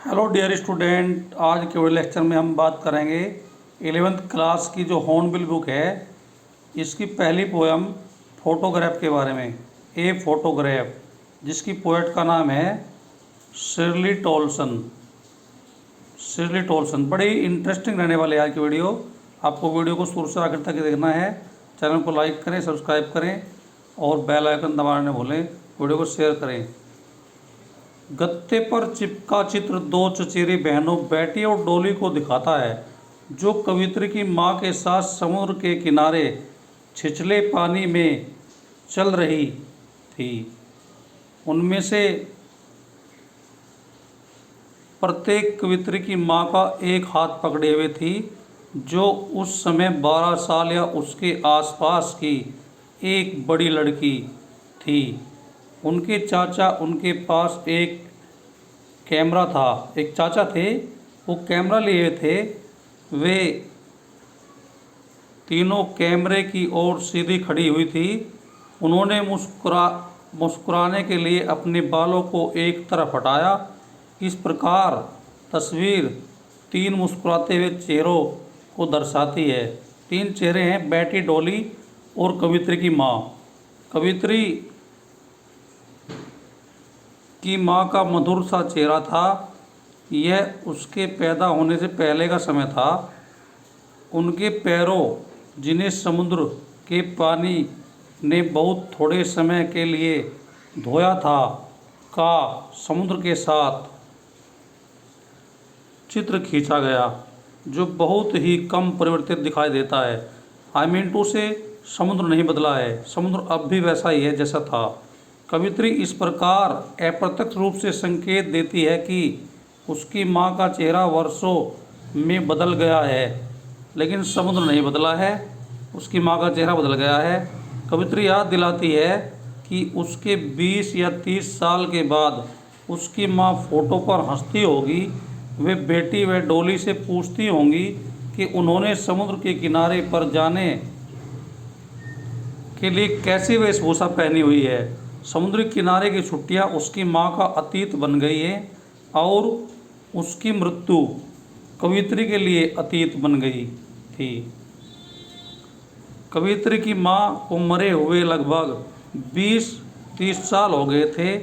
Hello dear student, आज के lecture में हम बात करेंगे 11th क्लास की जो हॉर्नबिल बुक है इसकी पहली पोयम फोटोग्राफ के बारे में। ए फोटोग्राफ, जिसकी पोएट का नाम है शिर्ली टोल्सन। शिर्ली टोल्सन बड़ी इंटरेस्टिंग रहने वाली है आज की वीडियो। आपको वीडियो को शुरू से आखिर तक देखना है। चैनल को लाइक करें, सब्सक्राइब करें और बेल आइकन दबाना न भूलें। वीडियो को शेयर करें। गत्ते पर चिपका चित्र दो चचेरी बहनों बेटी और डोली को दिखाता है, जो कवित्री की माँ के साथ समुद्र के किनारे छिछले पानी में चल रही थी। उनमें से प्रत्येक कवित्री की माँ का एक हाथ पकड़े हुए थी, जो उस समय 12 साल या उसके आसपास की एक बड़ी लड़की थी। उनके चाचा उनके पास एक कैमरा था। एक चाचा थे, वो कैमरा लिए थे। वे तीनों कैमरे की ओर सीधी खड़ी हुई थी। उन्होंने मुस्कुराने के लिए अपने बालों को एक तरफ हटाया। इस प्रकार तस्वीर 3 मुस्कुराते हुए चेहरों को दर्शाती है। 3 चेहरे हैं, बेटी, डोली और कवित्री की माँ। कवित्री की माँ का मधुर सा चेहरा था। यह उसके पैदा होने से पहले का समय था। उनके पैरों, जिन्हें समुद्र के पानी ने बहुत थोड़े समय के लिए धोया था, का समुद्र के साथ चित्र खींचा गया, जो बहुत ही कम परिवर्तित दिखाई देता है। आई मीन टू से समुद्र नहीं बदला है, समुद्र अब भी वैसा ही है जैसा था। कवित्री इस प्रकार अप्रत्यक्ष रूप से संकेत देती है कि उसकी माँ का चेहरा वर्षों में बदल गया है, लेकिन समुद्र नहीं बदला है। उसकी माँ का चेहरा बदल गया है। कवित्री याद दिलाती है कि उसके 20 या 30 साल के बाद उसकी माँ फोटो पर हंसती होगी। वे बेटी व डोली से पूछती होंगी कि उन्होंने समुद्र के किनारे पर जाने के लिए कैसी वेशभूषा पहनी हुई है। समुद्री किनारे की छुट्टियां उसकी माँ का अतीत बन गई है और उसकी मृत्यु कवित्री के लिए अतीत बन गई थी। कवित्री की माँ को मरे हुए लगभग 20-30 साल हो गए थे।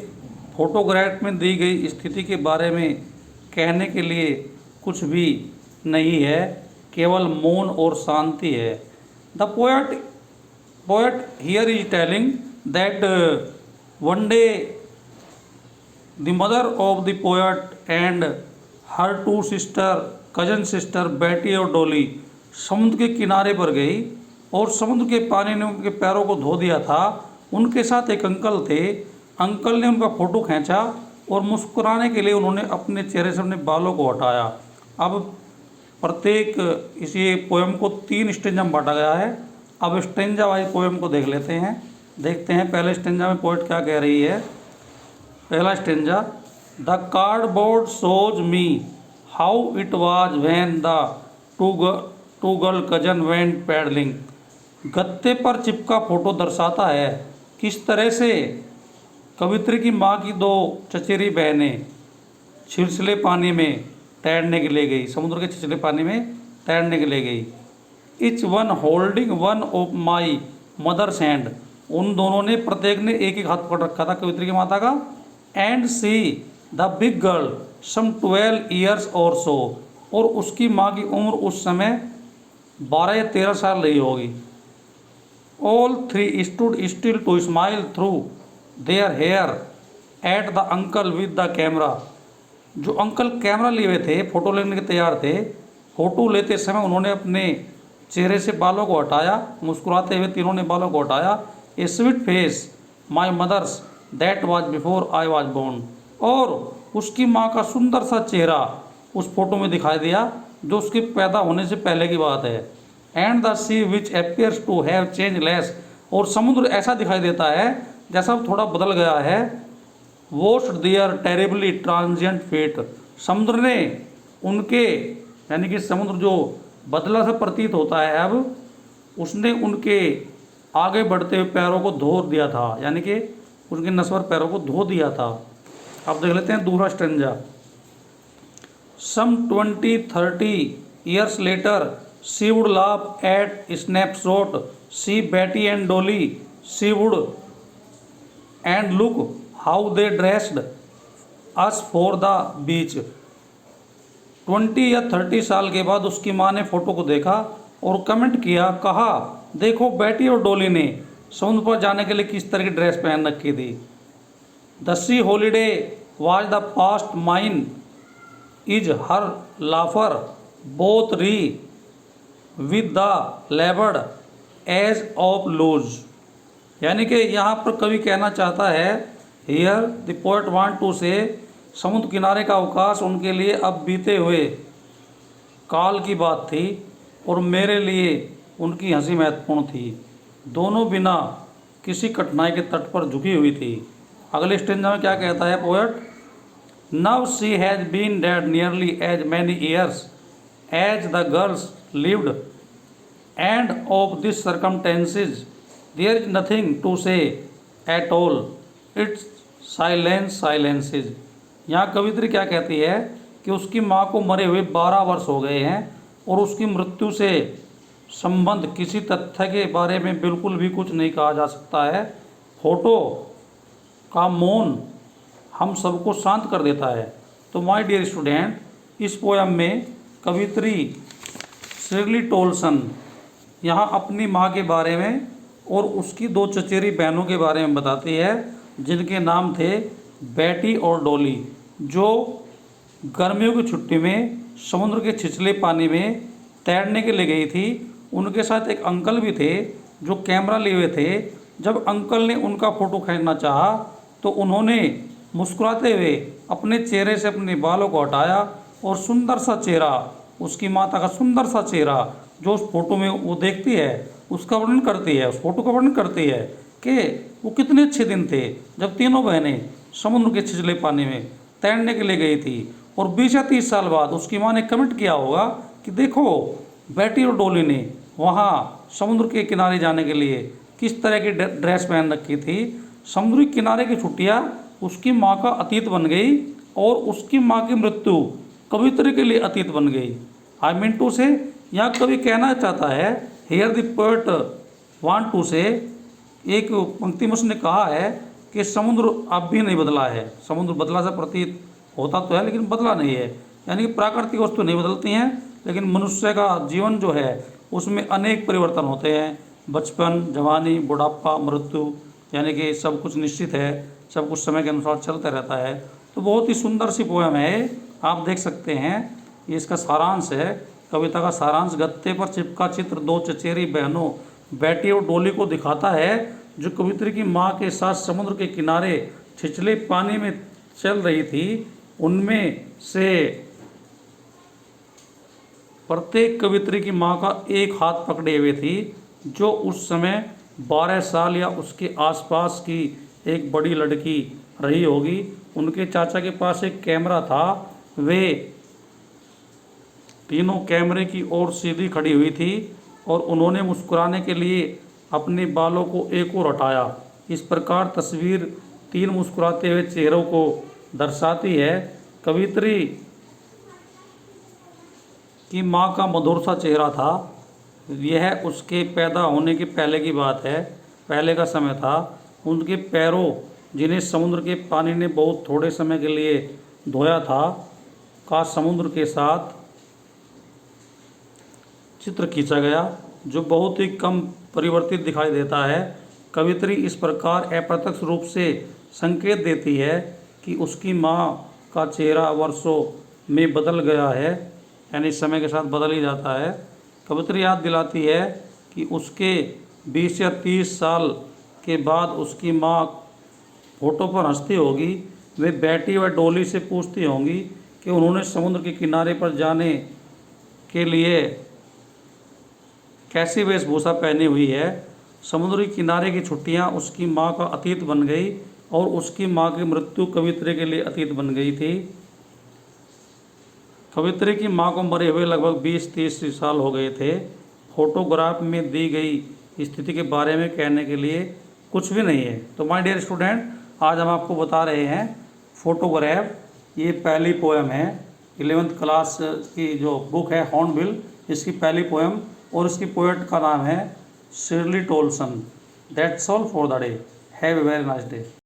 फोटोग्राफ में दी गई स्थिति के बारे में कहने के लिए कुछ भी नहीं है, केवल मौन और शांति है। The poet here is telling that one day the mother of the poet and her 2 cousin sister बेटी और डोली समुद्र के किनारे पर गई और समुद्र के पानी ने उनके पैरों को धो दिया था। उनके साथ एक अंकल थे। अंकल ने उनका फ़ोटो खींचा और मुस्कुराने के लिए उन्होंने अपने चेहरे से अपने बालों को हटाया। अब प्रत्येक इसी पोएम को 3 स्टेंजा में बांटा गया है। अब स्टेंजा वाइज पोएम को देखते हैं। पहले स्टेंजा में पोएट क्या कह रही है। पहला stanza, the cardboard shows me how it was when the two girl cousin went paddling. गत्ते पर चिपका फोटो दर्शाता है किस तरह से कवित्री की माँ की 2 चचेरी बहनें छिछले पानी में तैरने के लिए गई, समुद्र के छिछले पानी में तैरने के लिए गई। Each one holding one of my mother's hand. उन दोनों ने, प्रत्येक ने एक हाथ पकड़ रखा था कवित्री की माता का। And see the big girl some 12 years और सो। और उसकी माँ की उम्र उस समय 12 या 13 साल रही होगी। All 3 stood still to smile through their hair at the uncle with the camera. जो अंकल कैमरा लिए हुए थे, फोटो लेने के तैयार थे, फोटो लेते समय उन्होंने अपने चेहरे से बालों को हटाया। मुस्कुराते हुए तीनों ने बालों को हटाया। A sweet face my mother's that was before I was born. और उसकी माँ का सुंदर सा चेहरा उस फोटो में दिखाई दिया, जो उसके पैदा होने से पहले की बात है। And the sea which appears to have change less. और समुद्र ऐसा दिखाई देता है जैसा थोड़ा बदल गया है। वोस्ट दियर टेरिबली ट्रांजिएंट फेट। समुद्र ने उनके, यानी कि समुद्र जो बदला सा प्रतीत होता है अब, उसने उनके आगे बढ़ते हुए पैरों को धो दिया था, यानी कि उनके नश्वर पैरों को धो दिया था। अब देख लेते हैं दूसरा stanza. Some 20-30 years later, she would laugh at snapshot. See Betty and Dolly. She would, and look how they dressed us for the beach. 20 या 30 साल के बाद उसकी माँ ने फोटो को देखा और कमेंट किया, कहा देखो बेटी और डोली ने समुद्र पर जाने के लिए किस तरह की ड्रेस पहन रखी थी। The sea holiday was the past mine is her laughter both re with the laboured edge of lose. यानी कि यहाँ पर कवि कहना चाहता है, here the poet want to say, समुद्र किनारे का अवकाश उनके लिए अब बीते हुए काल की बात थी और मेरे लिए उनकी हंसी महत्वपूर्ण थी। दोनों बिना किसी कठिनाई के तट पर झुकी हुई थी। अगले स्टेंजा में क्या कहता है poet, now she has been dead nearly as many years as the girls lived and of this circumstances there is nothing to say at all, it's silences. यहाँ कवित्री क्या कहती है कि उसकी माँ को मरे हुए 12 वर्ष हो गए हैं और उसकी मृत्यु से संबंध किसी तथ्य के बारे में बिल्कुल भी कुछ नहीं कहा जा सकता है। फोटो का मौन हम सबको शांत कर देता है। तो माय डियर स्टूडेंट, इस पोयम में कवित्री शिरली टोलसन यहाँ अपनी माँ के बारे में और उसकी 2 चचेरी बहनों के बारे में बताती है, जिनके नाम थे बेटी और डोली, जो गर्मियों की छुट्टी में समुद्र के छिछले पानी में तैरने के लिए गई थी। उनके साथ एक अंकल भी थे जो कैमरा लिए हुए थे। जब अंकल ने उनका फ़ोटो खींचना चाहा तो उन्होंने मुस्कुराते हुए अपने चेहरे से अपने बालों को हटाया और सुंदर सा चेहरा, उसकी माता का सुंदर सा चेहरा जो उस फोटो में वो देखती है, उसका वर्णन करती है, उस फोटो का वर्णन करती है कि वो कितने अच्छे दिन थे जब तीनों बहनें समुद्र के छिछले पानी में तैरने के लिए गई थी। और 20 या 30 साल बाद उसकी माँ ने कमेंट किया होगा कि देखो बेटी और डोली ने वहाँ समुद्र के किनारे जाने के लिए किस तरह की ड्रेस पहन रखी थी। समुद्री किनारे की छुट्टियाँ उसकी माँ का अतीत बन गई और उसकी माँ की मृत्यु कवित्री के लिए अतीत बन गई। आई मीन टू से, यहाँ कवि कहना चाहता है, here the poet want to say, एक पंक्ति में उसने कहा है कि समुद्र अब भी नहीं बदला है। समुद्र बदला सा प्रतीत होता तो है लेकिन बदला नहीं है। यानी कि प्राकृतिक वस्तु नहीं बदलती हैं, लेकिन मनुष्य का जीवन जो है उसमें अनेक परिवर्तन होते हैं। बचपन, जवानी, बुढ़ापा, मृत्यु, यानी कि सब कुछ निश्चित है, सब कुछ समय के अनुसार चलता रहता है। तो बहुत ही सुंदर सी पोएम है, आप देख सकते हैं। ये इसका सारांश है, कविता का सारांश। गत्ते पर चिपका चित्र 2 चचेरी बहनों बेटी और डोली को दिखाता है, जो कवित्री की माँ के साथ समुद्र के किनारे छिछले पानी में चल रही थी। उनमें से प्रत्येक कवित्री की माँ का एक हाथ पकड़े हुए थी, जो उस समय 12 साल या उसके आसपास की एक बड़ी लड़की रही होगी। उनके चाचा के पास एक कैमरा था। वे तीनों कैमरे की ओर सीधी खड़ी हुई थी और उन्होंने मुस्कुराने के लिए अपने बालों को एक ओर हटाया। इस प्रकार तस्वीर 3 मुस्कुराते हुए चेहरों को दर्शाती है। कवित्री की माँ का मधुर सा चेहरा था। यह उसके पैदा होने के पहले की बात है, पहले का समय था। उनके पैरों, जिन्हें समुद्र के पानी ने बहुत थोड़े समय के लिए धोया था, का समुद्र के साथ चित्र खींचा गया, जो बहुत ही कम परिवर्तित दिखाई देता है। कवित्री इस प्रकार अप्रत्यक्ष रूप से संकेत देती है कि उसकी माँ का चेहरा वर्षों में बदल गया है, यानी समय के साथ बदल ही जाता है। कवित्री याद दिलाती है कि उसके 20 या 30 साल के बाद उसकी माँ फोटो पर हंसती होगी। वे बेटी व डोली से पूछती होंगी कि उन्होंने समुद्र के किनारे पर जाने के लिए कैसी वेशभूषा पहनी हुई है। समुद्री किनारे की छुट्टियां उसकी माँ का अतीत बन गई और उसकी माँ की मृत्यु कवित्री के लिए अतीत बन गई थी। कवित्री की माँ को मरे हुए लगभग 20-30 साल हो गए थे। फोटोग्राफ में दी गई स्थिति के बारे में कहने के लिए कुछ भी नहीं है। तो माय डियर स्टूडेंट, आज हम आपको बता रहे हैं फोटोग्राफ। ये पहली पोएम है 11th क्लास की जो बुक है हॉर्नबिल, इसकी पहली पोएम, और इसकी पोएट का नाम है Shirley Toulson. That's all for the day. Have a very nice day.